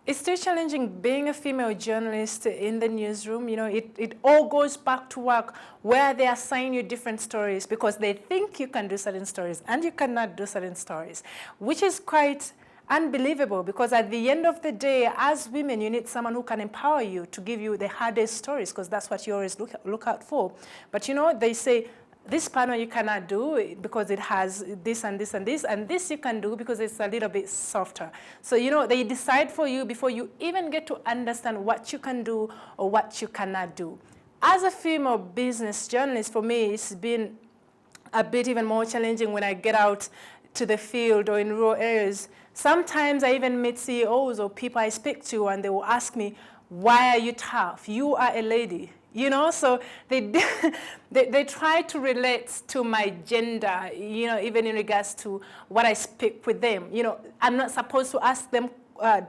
It's still challenging being a female journalist in the newsroom. You know, it all goes back to work where they assign you different stories because they think you can do certain stories and you cannot do certain stories, which is quite unbelievable because at the end of the day, as women, you need someone who can empower you to give you the hardest stories because that's what you always look out for. But you know, they say, this panel you cannot do because it has this and this and this, and this you can do because it's a little bit softer. So, you know, they decide for you before you even get to understand what you can do or what you cannot do. As a female business journalist, for me, it's been a bit even more challenging when I get out to the field or in rural areas. Sometimes I even meet CEOs or people I speak to and they will ask me, why are you tough? You are a lady. You know, so they try to relate to my gender, you know, even in regards to what I speak with them. You know, I'm not supposed to ask them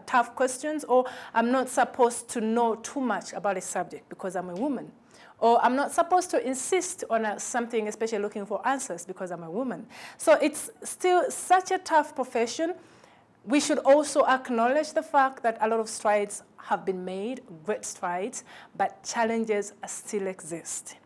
tough questions, or I'm not supposed to know too much about a subject because I'm a woman. Or I'm not supposed to insist on something, especially looking for answers because I'm a woman. So it's still such a tough profession. We should also acknowledge the fact that a lot of strides have been made, great strides, but challenges still exist.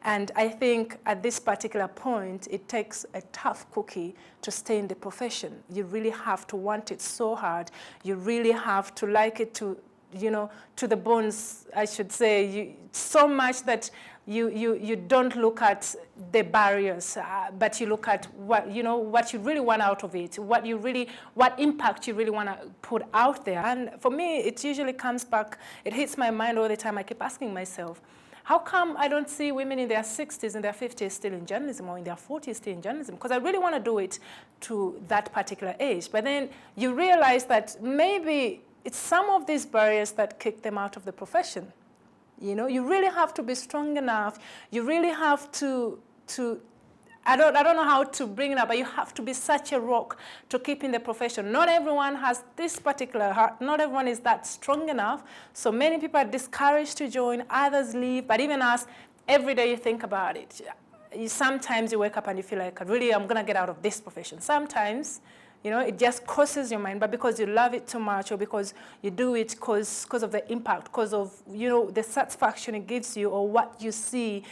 And I think at this particular point, it takes a tough cookie to stay in the profession. You really have to want it so hard. You really have to like it to, you know, to the bones, I should say, so much that you don't look at the barriers, but you look at what, you know, what you really want out of it, what impact you really want to put out there. And for me, it usually comes back, it hits my mind all the time. I keep asking myself, how come I don't see women in their 60s and their 50s still in journalism or in their 40s still in journalism? Because I really want to do it to that particular age. But then you realize that maybe it's some of these barriers that kick them out of the profession. You know, you really have to be strong enough. You really have to I don't know how to bring it up, but you have to be such a rock to keep in the profession. Not everyone has this particular heart. Not everyone is that strong enough. So many people are discouraged to join, others leave, but even us, every day you think about it. Sometimes you wake up and you feel like, really, I'm going to get out of this profession. Sometimes, you know, it just crosses your mind, but because you love it too much or because you do it because of the impact, because of, you know, the satisfaction it gives you or what you see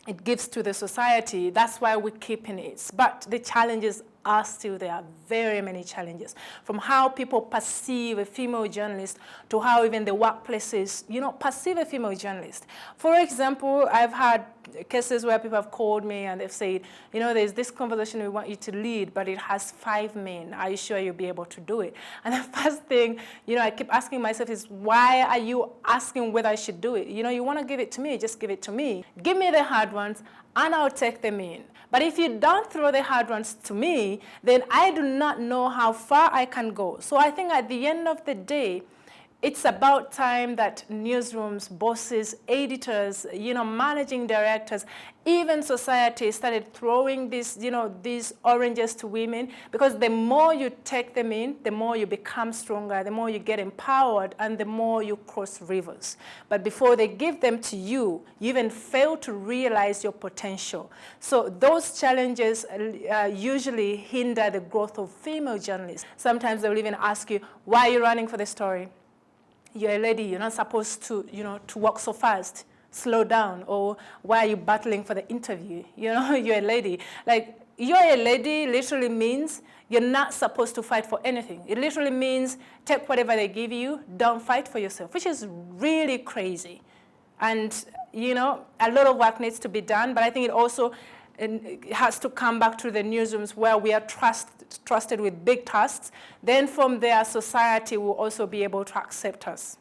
it gives to the society, that's why we keep in it. But the challenges are still there, very many challenges. From how people perceive a female journalist to how even the workplaces, you know, perceive a female journalist. For example, I've had cases where people have called me and they've said, you know, there's this conversation we want you to lead, but it has 5 men. Are you sure you'll be able to do it? And the first thing, you know, I keep asking myself is, why are you asking whether I should do it? You know, you want to give it to me, just give it to me. Give me the hard ones and I'll take them in. But if you don't throw the hard ones to me, then I do not know how far I can go. So I think at the end of the day, it's about time that newsrooms, bosses, editors, you know, managing directors, even society started throwing these, you know, these oranges to women, because the more you take them in, the more you become stronger, the more you get empowered, and the more you cross rivers. But before they give them to you, you even fail to realize your potential. So those challenges usually hinder the growth of female journalists. Sometimes they'll even ask you, why are you running for the story? You're a lady, you're not supposed to, you know, to walk so fast, slow down, or why are you battling for the interview? You know, you're a lady. Like, you're a lady literally means you're not supposed to fight for anything. It literally means take whatever they give you, don't fight for yourself, which is really crazy. And, you know, a lot of work needs to be done, but I think it also has to come back to the newsrooms where we are trusted with big tasks. Then from there, society will also be able to accept us.